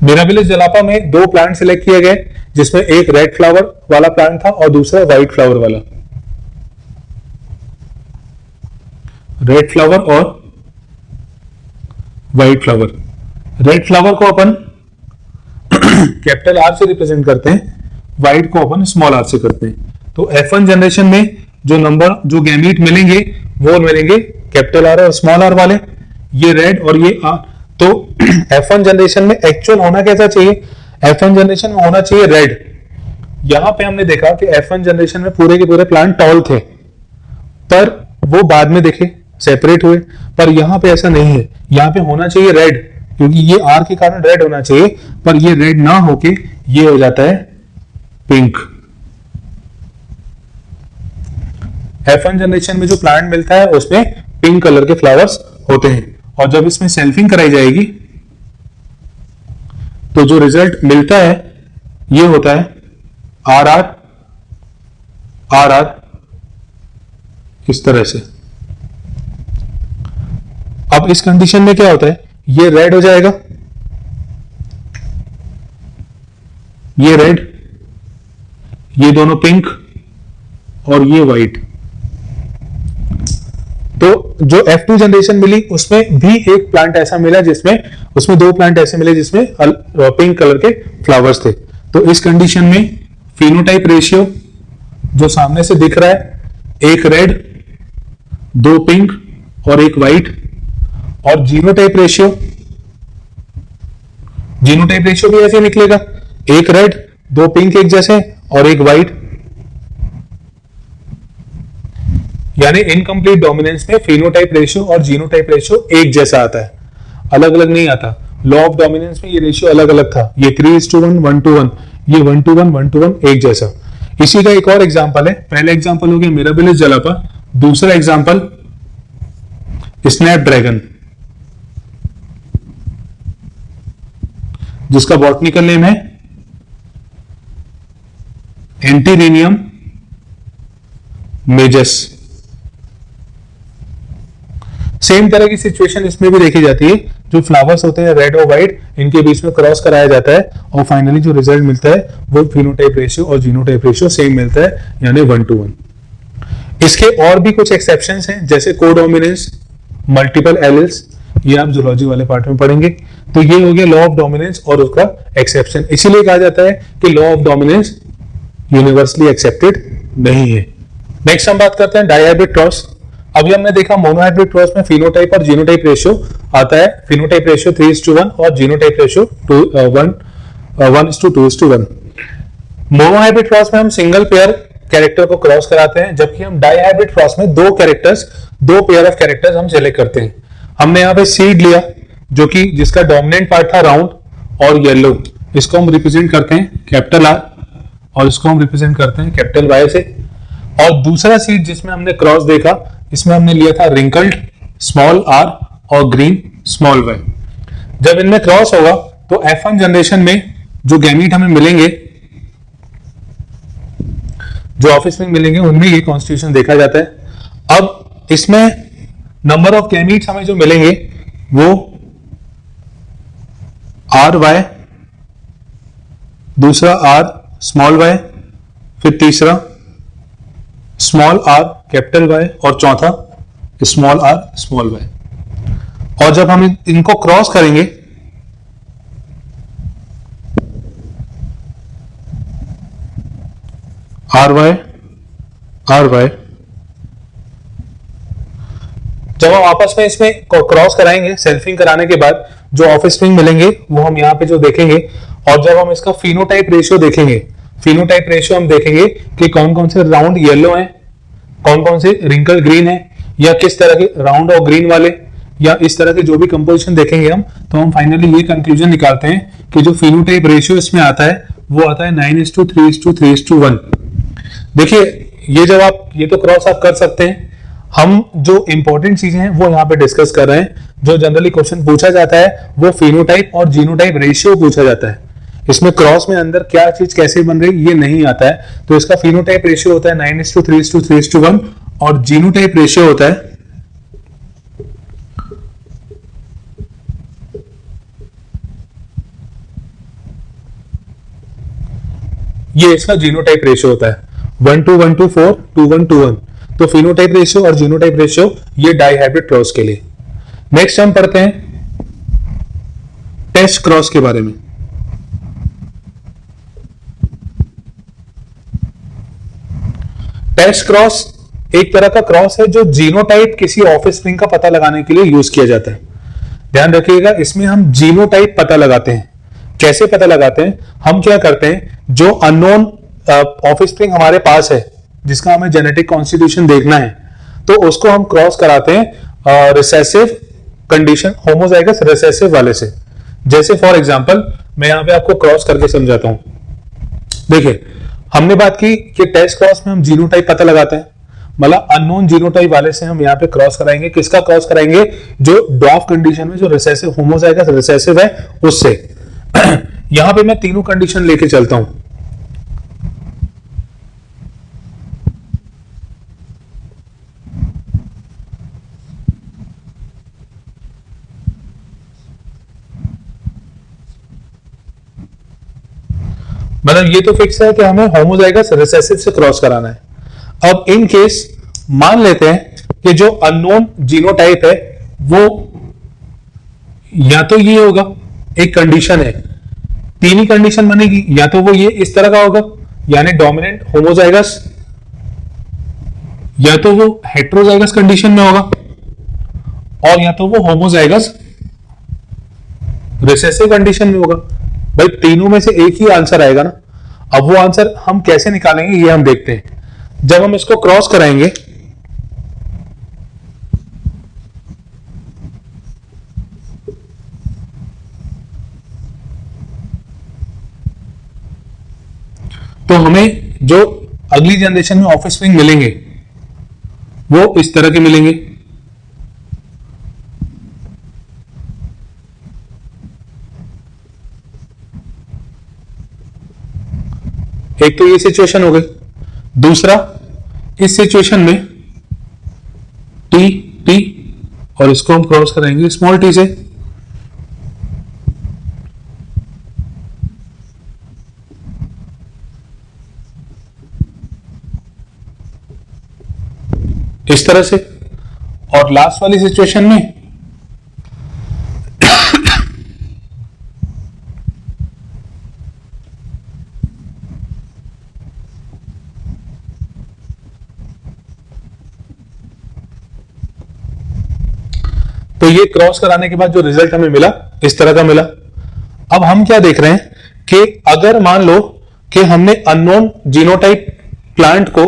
मिराबिलिस जलापा में 2 प्लांट सिलेक्ट किए गए जिसमें एक रेड फ्लावर वाला प्लांट था और दूसरा व्हाइट फ्लावर वाला। रेड फ्लावर और व्हाइट फ्लावर। रेड फ्लावर को अपन कैपिटल आर से रिप्रेजेंट करते हैं, व्हाइट को अपन स्मॉल आर से करते हैं। तो F1 जनरेशन में जो गैमीट मिलेंगे वो मिलेंगे कैपिटल आर और स्मॉल आर वाले, ये रेड और ये आर। तो F1 जनरेशन में एक्चुअल होना कैसा चाहिए? F1 जनरेशन में होना चाहिए रेड। यहां पे हमने देखा कि F1 जनरेशन में पूरे के पूरे प्लांट टॉल थे, पर वो बाद में देखे सेपरेट हुए, पर यहां पे ऐसा नहीं है। यहां पे होना चाहिए रेड, क्योंकि ये आर के कारण रेड होना चाहिए, पर ये रेड ना होके ये हो जाता है पिंक। F1 जनरेशन में जो प्लांट मिलता है उसमें पिंक कलर के फ्लावर्स होते हैं, और जब इसमें सेल्फिंग कराई जाएगी तो जो रिजल्ट मिलता है ये होता है आर आर आर आर, इस तरह से। अब इस कंडीशन में क्या होता है, ये रेड हो जाएगा, ये रेड, ये दोनों पिंक और ये व्हाइट। तो जो F2 जनरेशन मिली उसमें भी एक प्लांट ऐसा मिला उसमें 2 प्लांट ऐसे मिले जिसमें पिंक कलर के फ्लावर्स थे। तो इस कंडीशन में फिनोटाइप रेशियो जो सामने से दिख रहा है, एक रेड, 2 पिंक और एक व्हाइट, और जीनोटाइप रेशियो भी ऐसे निकलेगा, एक रेड, 2 पिंक एक जैसे और एक व्हाइट। यानी इनकम्प्लीट डोमिनेंस में फिनोटाइप रेशियो और जीनोटाइप रेशियो एक जैसा आता है, अलग अलग नहीं आता। लॉ ऑफ डोमिनेंस में ये रेशियो अलग अलग था, ये 3:1, 1:1, ये 1:1, 1:1 एक जैसा। इसी का एक और एग्जांपल है, पहला एग्जांपल हो गया मिराबिलिस जलापा, दूसरा एग्जांपल स्नैपड्रैगन, जिसका बॉटनिकल नेम है एंटीरिनियम मेजस। सेम तरह की सिचुएशन इसमें भी देखी जाती है, जो फ्लावर्स होते हैं रेड और व्हाइट, इनके बीच में क्रॉस कराया जाता है और फाइनली जो रिजल्ट मिलता है वो फिनोटाइप रेशियो और जीनोटाइप रेशियो सेम मिलता है, यानी 1:1। इसके और भी कुछ एक्सेप्शंस हैं, जैसे कोडोमिनेंस, मल्टीपल एलिल्स, ये आप जूलॉजी वाले पार्ट में पढ़ेंगे। तो ये हो गया लॉ ऑफ डोमिनेंस और उसका एक्सेप्शन। इसीलिए कहा जाता है कि law of dominance universally accepted नहीं है। नेक्स्ट हम बात करते हैं डायहाइब्रिड क्रॉस। अभी हमने देखा मोनोहाइब्रिड क्रॉस में फिनोटाइप और जीनोटाइप रेशियो आता है, फिनोटाइप रेशियो 3:1 और जीनोटाइप रेशियो 1:2:1। मोनोहाइब्रिड क्रॉस में हम सिंगल पेयर कैरेक्टर को क्रॉस कराते हैं, जबकि हम डायहाइब्रिड क्रॉस में दो पेयर ऑफ कैरेक्टर्स हम सिलेक्ट करते हैं। हमने यहाँ पे सीड लिया, जो कि जिसका डोमिनेंट पार्ट था राउंड और येलो, इसको हम रिप्रेजेंट करते हैं कैपिटल आर और इसको हम रिप्रेजेंट करते हैं कैपिटल वाई से। और दूसरा सीड जिसमें हमने क्रॉस देखा, इसमें हमने लिया था रिंकल्ड स्मॉल आर और ग्रीन स्मॉल वाई। जब इनमें क्रॉस होगा तो F1 जनरेशन में जो गैमीट हमें मिलेंगे, जो ऑफस्प्रिंग मिलेंगे, उनमें ये कॉन्स्टिट्यूशन देखा जाता है। अब इसमें नंबर ऑफ गैमीट्स हमें जो मिलेंगे वो आर वाई, दूसरा आर स्मॉल वाई, फिर तीसरा स्मॉल आर कैपिटल वाई और चौथा स्मॉल आर स्मॉल वाई। और जब हम इनको क्रॉस करेंगे आर वाई, जब हम आपस में इसमें क्रॉस कराएंगे, सेल्फिंग कराने के बाद जो ऑफस्प्रिंग मिलेंगे वो हम यहाँ पे जो देखेंगे। और जब हम इसका फिनोटाइप रेशियो देखेंगे, फिनोटाइप रेशियो हम देखेंगे कि कौन कौन से राउंड येलो हैं, कौन कौन से रिंकल ग्रीन है, या किस तरह के राउंड और ग्रीन वाले, या इस तरह के जो भी कंपोजिशन देखेंगे हम, तो हम फाइनली ये कंक्लूजन निकालते हैं कि जो फिनोटाइप रेशियो इसमें आता है वो आता है 9:3:3:1। देखिए, ये जब आप ये तो क्रॉस आप कर सकते हैं, हम जो इंपॉर्टेंट चीजें हैं वो यहाँ पे डिस्कस कर रहे हैं। जो जनरली क्वेश्चन पूछा जाता है वो फिनोटाइप और जीनोटाइप रेशियो पूछा जाता है। इसमें क्रॉस में अंदर क्या चीज कैसे बन रही ये नहीं आता है। तो इसका फिनोटाइप रेशियो होता है 9:3:3:1 और जीनोटाइप रेशियो होता है ये इसका जीनोटाइप रेशियो होता है 1:1:4 2:1:1। तो फिनोटाइप रेशियो और जीनोटाइप रेशियो ये डाइहाइब्रिड क्रॉस के लिए। नेक्स्ट हम पढ़ते हैं टेस्ट क्रॉस के बारे में। टेस्ट क्रॉस एक तरह का क्रॉस है जो जीनोटाइप किसी ऑफस्प्रिंग का पता लगाने के लिए यूज किया जाता है। ध्यान रखिएगा, इसमें हम जीनोटाइप पता लगाते हैं। कैसे पता लगाते हैं? हम क्या करते हैं, जो अननोन ऑफस्प्रिंग हमारे पास है जिसका हमें जेनेटिक कॉन्स्टिट्यूशन देखना है, तो उसको हम क्रॉस कराते हैं रिसेसिव कंडीशन, होमोजाइगस रिसेसिव वाले से। जैसे फॉर एग्जांपल मैं यहां पे आपको क्रॉस करके समझाता हूं। देखिए, हमने बात की कि टेस्ट क्रॉस में हम जीनोटाइप पता लगाते हैं, मतलब अननोन जीनोटाइप वाले से हम यहाँ पे क्रॉस कराएंगे। किसका क्रॉस कराएंगे? जो ड्वार्फ कंडीशन में जो रिसेसिव होमोजाइगस रिसेसिव है उससे। यहां पे मैं तीनों कंडीशन लेके चलता हूं। मतलब ये तो फिक्स है कि हमें होमोजाइगस रिसेसिव से क्रॉस कराना है। अब इन केस मान लेते हैं कि जो अननोन जीनोटाइप है वो या तो ये होगा, एक कंडीशन है, तीन ही कंडीशन बनेगी, या तो वो ये इस तरह का होगा यानी डोमिनेंट होमोजाइगस, या तो वो हेट्रोजाइगस कंडीशन में होगा, और या तो वो होमोजाइगस रिसेसिव कंडीशन में होगा। भाई तीनों में से एक ही आंसर आएगा ना। अब वो आंसर हम कैसे निकालेंगे ये हम देखते हैं। जब हम इसको क्रॉस कराएंगे तो हमें जो अगली जनरेशन में ऑफस्प्रिंग मिलेंगे वो इस तरह के मिलेंगे। एक तो ये सिचुएशन हो गई। दूसरा, इस सिचुएशन में टी टी और इसको हम क्रॉस करेंगे स्मॉल टी से। इस तरह से। और लास्ट वाली सिचुएशन में तो ये क्रॉस कराने के बाद जो रिजल्ट हमें मिला इस तरह का मिला। अब हम क्या देख रहे हैं कि अगर मान लो कि हमने अननोन जीनोटाइप प्लांट को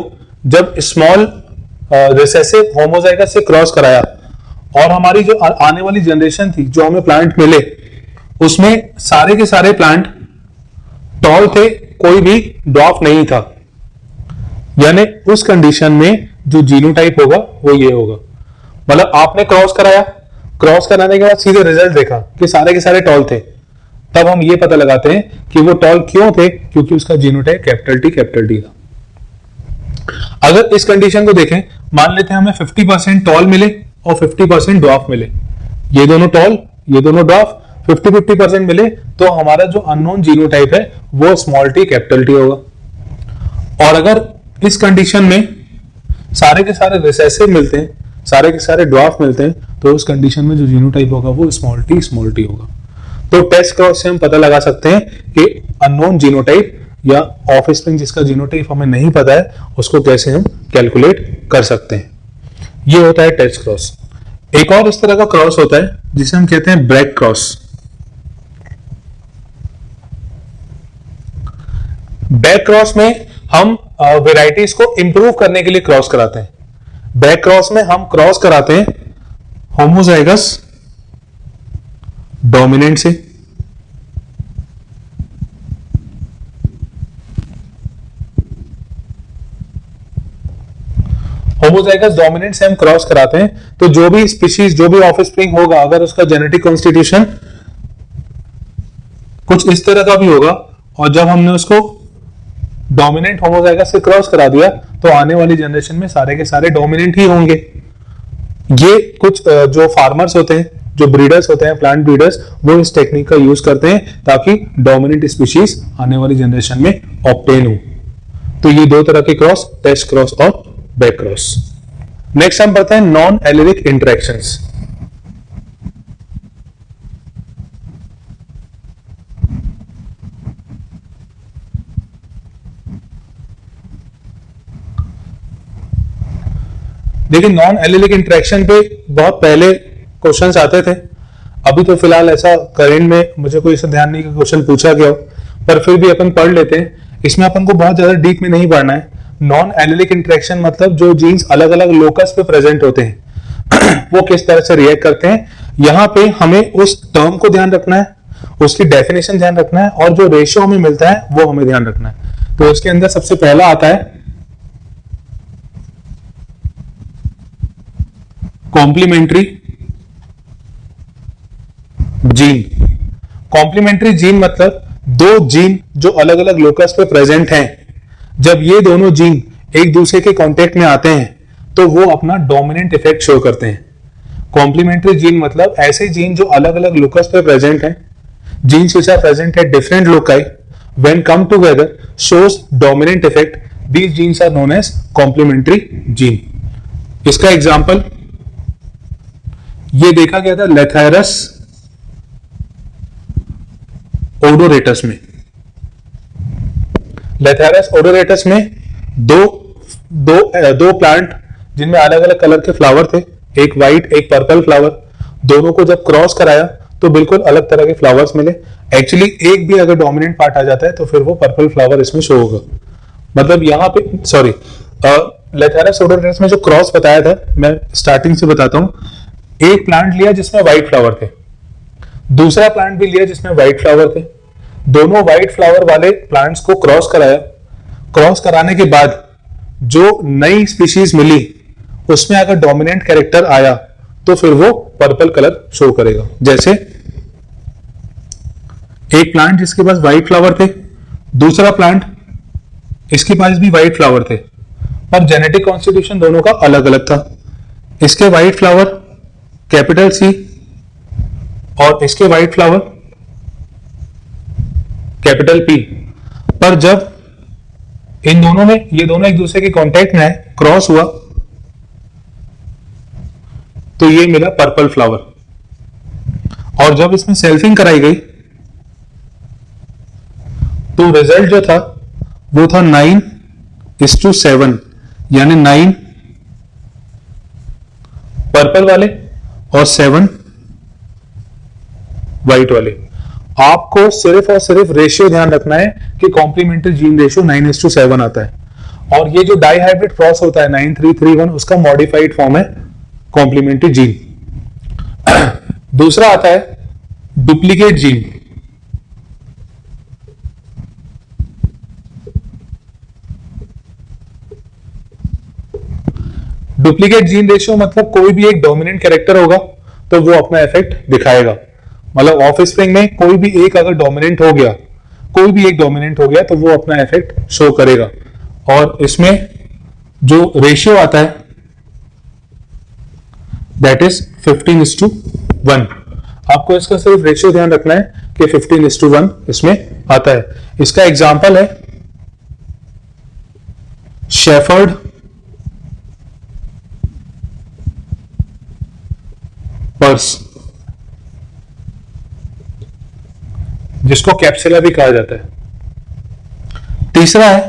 जब स्मॉल रिसेसिव होमोजाइगस से क्रॉस कराया और हमारी जो आने वाली जनरेशन थी, जो हमें प्लांट मिले, उसमें सारे के सारे प्लांट टॉल थे, कोई भी ड्वार्फ नहीं था, यानी उस कंडीशन में जो जीनोटाइप होगा वो ये होगा। मतलब आपने क्रॉस कराया, क्रॉस कराने के बाद सीधे रिजल्ट देखा कि सारे के सारे टॉल थे, तब हम ये पता लगाते हैं कि वो टॉल क्यों थे, क्योंकि उसका जीनोटाइप कैपिटल टी था। अगर इस कंडीशन को देखें, मान लेते हैं हमें 50% टॉल मिले और 50% ड्वार्फ मिले, ये दोनों टॉल ये दोनों ड्वार्फ 50-50% मिले, तो हमारा जो अननोन जीनोटाइप है वो स्मॉल टी कैपिटल टी होगा। और अगर इस कंडीशन में सारे के सारे रिसेसिव मिलते हैं, सारे के सारे ड्वार्फ मिलते हैं, तो उस कंडीशन में जो जीनोटाइप होगा वो स्मॉल टी होगा। तो टेस्ट क्रॉस से हम पता लगा सकते हैं कि अननोन जीनोटाइप या ऑफस्प्रिंग जिसका जीनोटाइप हमें नहीं पता है उसको कैसे हम कैलकुलेट कर सकते हैं। ये होता है टेस्ट क्रॉस। एक और इस तरह का क्रॉस होता है जिसे हम कहते हैं ब्रैक क्रॉस। ब्रैक क्रॉस में हम वेराइटीज को इंप्रूव करने के लिए क्रॉस कराते हैं। ब्रैक क्रॉस में हम क्रॉस कराते हैं होमोजाइगस डोमिनेंट से, होमोजाइगस डोमिनेंट से हम क्रॉस कराते हैं, तो जो भी स्पीशीज, जो भी ऑफस्प्रिंग होगा, अगर उसका जेनेटिक कॉन्स्टिट्यूशन कुछ इस तरह का भी होगा और जब हमने उसको डोमिनेंट होमोजाइगस से क्रॉस करा दिया तो आने वाली जनरेशन में सारे के सारे डोमिनेंट ही होंगे। ये कुछ जो फार्मर्स होते हैं, जो ब्रीडर्स होते हैं, प्लांट ब्रीडर्स, वो इस टेक्निक का यूज करते हैं ताकि डोमिनेंट स्पीशीज आने वाली जनरेशन में ऑब्टेन हो। तो ये दो तरह के क्रॉस, टेस्ट क्रॉस और बैक क्रॉस। नेक्स्ट हम पढ़ते हैं नॉन एलिलिक इंटरेक्शंस। देखिए, नॉन एलिलिक इंटरेक्शन पे बहुत पहले क्वेश्चंस आते थे। अभी तो फिलहाल ऐसा करेंट में मुझे कोई ऐसा ध्यान नहीं कि क्वेश्चन पूछा गया हो, पर फिर भी अपन पढ़ लेते हैं। इसमें अपन को बहुत ज्यादा डीप में नहीं पढ़ना है। नॉन एलिलिक इंटरेक्शन मतलब जो जीन्स अलग अलग लोकस पे प्रेजेंट होते हैं वो किस तरह से रिएक्ट करते हैं। यहाँ पे हमें उस टर्म को ध्यान रखना है, उसकी डेफिनेशन ध्यान रखना है, और जो रेशियो हमें मिलता है वो हमें ध्यान रखना है। तो उसके अंदर सबसे पहला आता है कॉम्प्लीमेंट्री जीन। कॉम्प्लीमेंट्री जीन मतलब दो जीन जो अलग अलग लोकस पे प्रेजेंट हैं, जब ये दोनों जीन एक दूसरे के कांटेक्ट में आते हैं तो वो अपना डोमिनेंट इफेक्ट शो करते हैं। कॉम्प्लीमेंट्री जीन मतलब ऐसे जीन जो अलग अलग लोकस पे प्रेजेंट हैं, genes which are present at different loci, when come together shows dominant effect, these genes are known as complementary gene. इसका एग्जांपल ये देखा गया था लेथायरस ओडोरेटस में। लेथायरस ओडोरेटस में दो प्लांट जिनमें अलग अलग कलर के फ्लावर थे, एक व्हाइट एक पर्पल फ्लावर, दोनों को जब क्रॉस कराया तो बिल्कुल अलग तरह के फ्लावर्स मिले। एक्चुअली एक भी अगर डोमिनेंट पार्ट आ जाता है तो फिर वो पर्पल फ्लावर इसमें शो होगा। मतलब यहाँ पे लेथायरस ओडोरेटस में जो क्रॉस बताया था, मैं स्टार्टिंग से बताता हूं। एक प्लांट लिया जिसमें व्हाइट फ्लावर थे, दूसरा प्लांट भी लिया जिसमें व्हाइट फ्लावर थे, दोनों व्हाइट फ्लावर वाले प्लांट्स को क्रॉस कराया, क्रॉस कराने के बाद जो नई स्पीशीज मिली उसमें अगर डोमिनेंट कैरेक्टर आया तो फिर वो पर्पल कलर शो करेगा। जैसे एक प्लांट जिसके पास व्हाइट फ्लावर थे, दूसरा प्लांट इसके पास भी व्हाइट फ्लावर थे, पर जेनेटिक कॉन्स्टिट्यूशन दोनों का अलग अलग था। इसके व्हाइट फ्लावर कैपिटल सी और इसके व्हाइट फ्लावर कैपिटल पी, पर जब इन दोनों में ये दोनों एक दूसरे के कांटेक्ट में आए, क्रॉस हुआ, तो ये मिला पर्पल फ्लावर। और जब इसमें सेल्फिंग कराई गई तो रिजल्ट जो था वो था 9:7, यानी 9 पर्पल वाले और 7 व्हाइट वाले। आपको सिर्फ और सिर्फ रेशियो ध्यान रखना है कि कॉम्प्लीमेंट्री जीन रेशियो 9:7 आता है। और ये जो डाई हाइब्रिड क्रॉस होता है 9331, उसका मॉडिफाइड फॉर्म है कॉम्प्लीमेंट्री जीन। दूसरा आता है duplicate gene. Duplicate gene ratio मतलब कोई भी एक डोमिनेंट कैरेक्टर होगा तो वो अपना इफेक्ट दिखाएगा। मतलब ऑफस्प्रिंग में कोई भी एक अगर डोमिनेंट हो गया, कोई भी एक डोमिनेंट हो गया तो वो अपना इफेक्ट शो करेगा। और इसमें जो रेशियो आता है दैट इज 15:1। आपको इसका सिर्फ रेशियो ध्यान रखना है कि 15:1 इसमें आता है। इसका एग्जांपल है शेफर्ड पर्स, जिसको कैप्सुला भी कहा जाता है। तीसरा है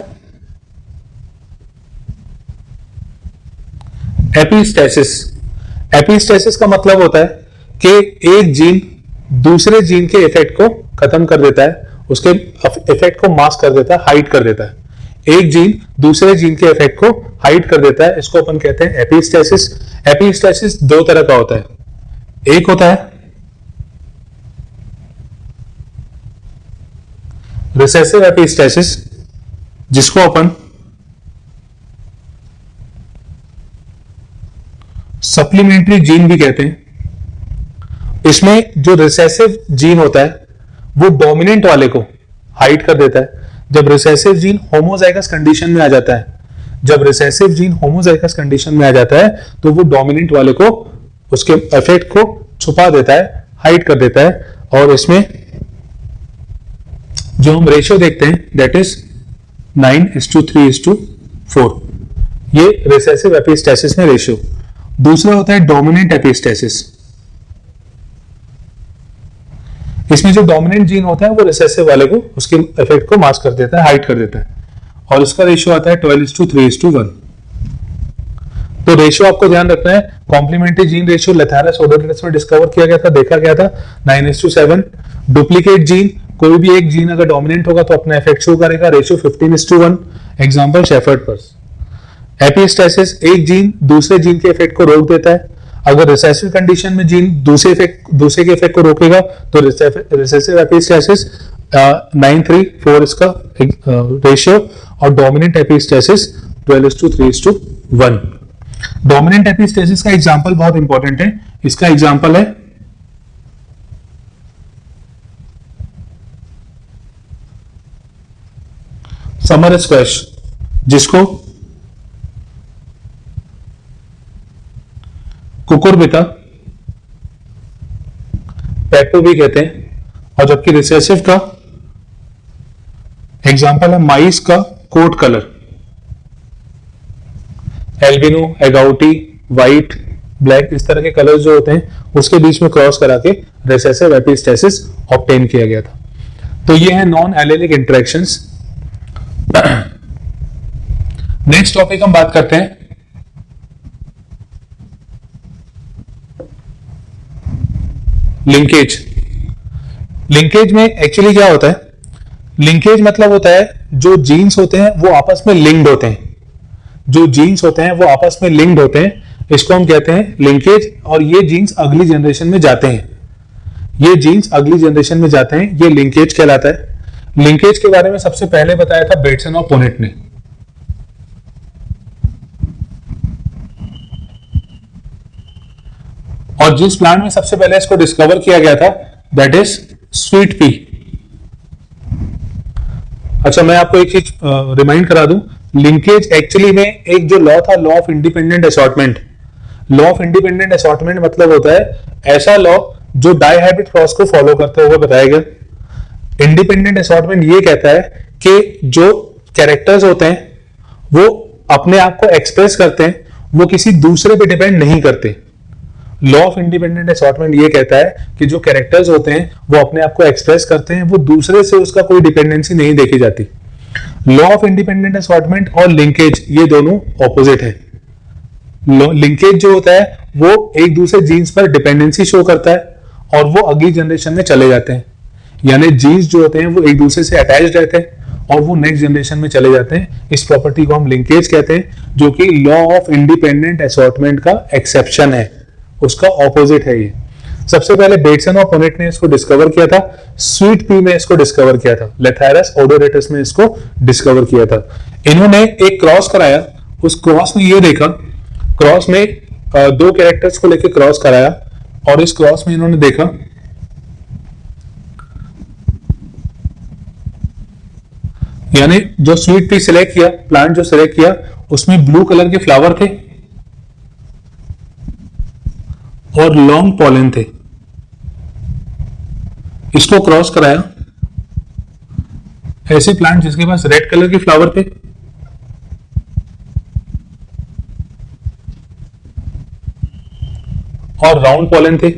एपिस्टेसिस। एपिस्टेसिस का मतलब होता है कि एक जीन दूसरे जीन के इफेक्ट को खत्म कर देता है, उसके इफेक्ट को मास्क कर देता है, हाइड कर देता है। एक जीन दूसरे जीन के इफेक्ट को हाइड कर देता है, इसको अपन कहते हैं एपिस्टेसिस। एपिस्टेसिस दो तरह का होता है। एक होता है रिसेसिव एपिस्टेसिस, जिसको अपन सप्लीमेंट्री जीन भी कहते हैं। इसमें जो रिसेसिव जीन होता है वो डोमिनेंट वाले को हाइड कर देता है। जब रिसेसिव जीन होमोजाइगस कंडीशन में आ जाता है, जब रिसेसिव जीन होमोजाइगस कंडीशन में आ जाता है तो वो डोमिनेंट वाले को, उसके इफेक्ट को छुपा देता है, हाइड कर देता है। और इसमें जो हम रेशियो देखते हैं दैट इज 9:3:4। ये रिसेसिव एपिस्टेसिस में रेशियो। दूसरा होता है डोमिनेंट एपिस्टेसिस। इसमें जो डोमिनेंट जीन होता है वो रिसेसिव वाले को, उसके इफेक्ट को मास्क कर देता है, हाइड कर देता है। और इसका रेशियो आता है 12:3:1। तो रेशियो आपको ध्यान रखना है। कॉम्प्लीमेंट्री जीन रेशियो लेथारस ओडोरिटस में डिस्कवर किया गया था, देखा गया था 9:7। डुप्लीकेट जीन, कोई भी एक जीन अगर डोमिनेंट होगा तो अपना इफेक्ट शो करेगा, ratio 15:1। Example shepherd purse. Epistasis, एक जीन दूसरे जीन के इफेक्ट को रोक देता है। अगर रिसेसिव कंडीशन में जीन दूसरे के इफेक्ट को रोकेगा तो रिसेसिव एपिस्टेसिस 9:3:4 इसका रेशियो, और डोमिनेंट एपिस्टेसिस 12:3:1। डोमिनेंट एपिस्टेसिस का एग्जांपल बहुत इंपॉर्टेंट है। इसका एग्जांपल है समर स्क्वैश, जिसको कुकुरबिटा, पेप्पो भी कहते हैं। और जबकि रिसेसिव का एग्जांपल है माइस का coat colour, albino, agouti, white, black, इस तरह के कलर्स जो होते हैं उसके बीच में क्रॉस करा के रिसेसिव एपिस्टेसिस ऑब्टेन किया गया था। तो ये है non allylic interactions. Next topic हम बात करते हैं लिंकेज। लिंकेज में एक्चुअली क्या होता है? लिंकेज मतलब होता है जो जीन्स होते हैं वो आपस में लिंक्ड होते हैं। जो जीन्स होते हैं वो आपस में लिंक्ड होते हैं, इसको हम कहते हैं लिंकेज। और ये जीन्स अगली जनरेशन में जाते हैं, ये जीन्स अगली जनरेशन में जाते हैं, ये लिंकेज कहलाता है। लिंकेज के बारे में सबसे पहले बताया था बेटसन और पुनेट ने। और जिस प्लांट में सबसे पहले इसको डिस्कवर किया गया था दैट इज स्वीट पी। अच्छा, मैं आपको एक चीज रिमाइंड करा दूं, लिंकेज एक्चुअली में एक जो लॉ था, law of independent assortment. Law of independent assortment मतलब होता है ऐसा लॉ जो डाइहाइब्रिड क्रॉस को फॉलो करते हुए बताया गया। इंडिपेंडेंट असॉर्टमेंट ये कहता है कि जो कैरेक्टर्स होते हैं वो अपने आप को एक्सप्रेस करते हैं, वो किसी दूसरे पे डिपेंड नहीं करते। लॉ ऑफ इंडिपेंडेंट असॉर्टमेंट ये कहता है कि जो कैरेक्टर्स होते हैं वो अपने आप को एक्सप्रेस करते हैं, वो दूसरे से उसका कोई डिपेंडेंसी नहीं देखी जाती। लॉ ऑफ इंडिपेंडेंट असॉर्टमेंट और लिंकेज ये दोनों ऑपोजिट है। लिंकेज जो होता है वो एक दूसरे जीन्स पर डिपेंडेंसी शो करता है और वो अगली जनरेशन में चले जाते हैं, यानी जीन्स जो होते हैं वो एक दूसरे से अटैच रहते हैं और वो नेक्स्ट जनरेशन में चले जाते हैं। इस प्रॉपर्टी को हम लिंकेज कहते हैं, जो कि लॉ ऑफ इंडिपेंडेंट असॉर्टमेंट का एक्सेप्शन है, उसका ऑपोजिट है ये। सबसे पहले बेटसन और पुनेट ने इसको डिस्कवर किया था, स्वीट पी में इसको डिस्कवर किया था, लेथायरस ओडोरेटस में इसको डिस्कवर किया था। इन्होंने एक क्रॉस कराया, उस क्रॉस में ये देखा, क्रॉस में दो कैरेक्टर्स को लेकर क्रॉस कराया और इस क्रॉस में इन्होंने देखा यानी जो स्वीट पी सिलेक्ट किया, प्लांट जो सिलेक्ट किया उसमें ब्लू कलर के फ्लावर थे और लॉन्ग पॉलन थे। इसको क्रॉस कराया, ऐसे प्लांट जिसके पास रेड कलर के फ्लावर थे और राउंड पॉलन थे।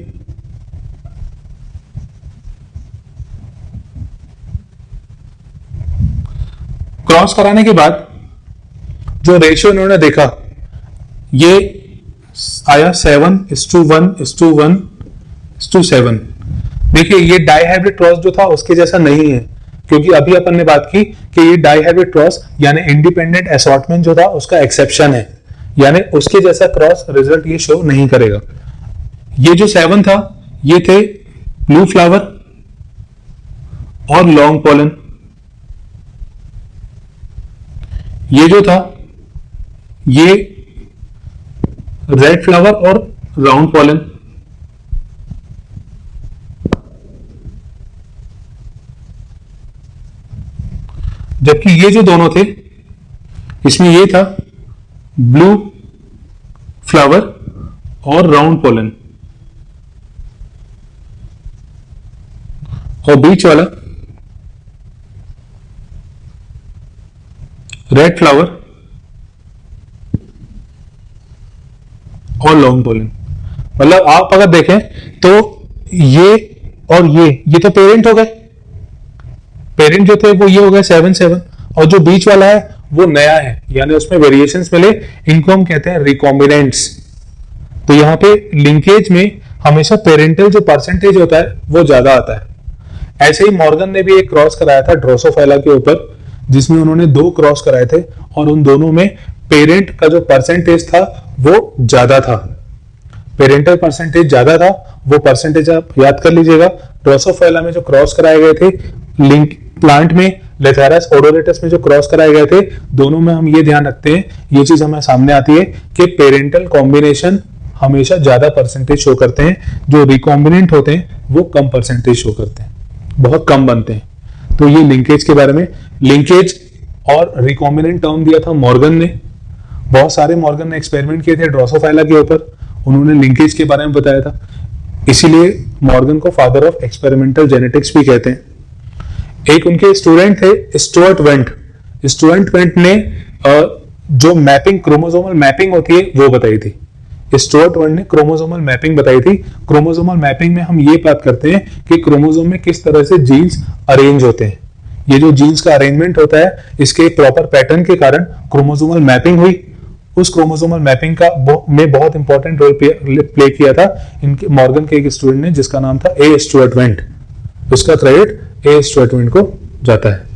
क्रॉस कराने के बाद जो रेशियो इन्होंने देखा ये आया 7:1:1:7। देखिए ये डाइहाइब्रिड क्रॉस जो था उसके जैसा नहीं है, क्योंकि अभी अपन ने बात की कि ये डाइहाइब्रिड क्रॉस यानी इंडिपेंडेंट असॉर्टमेंट जो था उसका एक्सेप्शन है, यानी उसके जैसा क्रॉस रिजल्ट ये शो नहीं करेगा। ये जो 7 था ये थे ब्लू फ्लावर और लॉन्ग पॉलन। ये जो था ये रेड फ्लावर और राउंड पॉलन। जबकि ये जो दोनों थे इसमें ये था ब्लू फ्लावर और राउंड पॉलन और बीच वाला रेड फ्लावर और लॉन्ग पॉलन। मतलब आप अगर देखें तो ये और ये तो पेरेंट हो गए, पेरेंट जो थे वो ये हो गए 7:7 और जो बीच वाला है वो नया है, यानी उसमें वेरिएशंस मिले, इनको हम कहते हैं रिकॉम्बिनेंट्स। तो यहाँ पे लिंकेज में हमेशा पेरेंटल जो परसेंटेज होता है वो ज्यादा आता है। ऐसे ही मॉर्गन ने भी एक क्रॉस कराया था ड्रोसोफिला के ऊपर, जिसमें उन्होंने 2 क्रॉस कराए थे और उन दोनों में पेरेंट का जो परसेंटेज था वो ज्यादा था, पेरेंटल परसेंटेज ज्यादा था। वो परसेंटेज आप याद कर लीजिएगा। ड्रोसोफिला में जो क्रॉस कराए गए थे, लिंक प्लांट में लेथायरस ओडोरेटस में जो क्रॉस कराए गए थे, दोनों में हम ये ध्यान रखते हैं, ये चीज हमें सामने आती है कि पेरेंटल कॉम्बिनेशन हमेशा ज्यादा परसेंटेज शो करते हैं, जो रिकॉम्बिनेंट होते हैं वो कम परसेंटेज शो करते हैं, बहुत कम बनते हैं। तो ये लिंकेज के बारे में, लिंकेज और रिकॉम्बिनेंट टर्म दिया था मॉर्गन ने। बहुत सारे मॉर्गन ने एक्सपेरिमेंट किए थे ड्रोसोफिला के ऊपर, उन्होंने लिंकेज के बारे में बताया था, इसीलिए मॉर्गन को फादर ऑफ एक्सपेरिमेंटल जेनेटिक्स भी कहते हैं। एक उनके स्टूडेंट थे स्टुअर्ट वेंट। स्टुअर्ट वेंट ने जो मैपिंग, क्रोमोसोमल मैपिंग होती है वो बताई थी। स्टुअर्ट वेंट ने क्रोमोसोमल मैपिंग बताई थी। क्रोमोसोमल मैपिंग में हम ये बात करते हैं कि क्रोमोसोम में किस तरह से जीन्स अरेंज होते हैं। ये जो जीन्स का अरेंजमेंट होता है, इसके प्रॉपर पैटर्न के कारण क्रोमोसोमल मैपिंग हुई। उस क्रोमोसोमल मैपिंग का में बहुत इंपॉर्टेंट रोल प्ले किया था इनके मॉर्गन के एक स्टूडेंट ने, जिसका नाम था ए स्टुअर्ट वेंट। उसका क्रेडिट ए स्टुअर्ट वेंट को जाता है।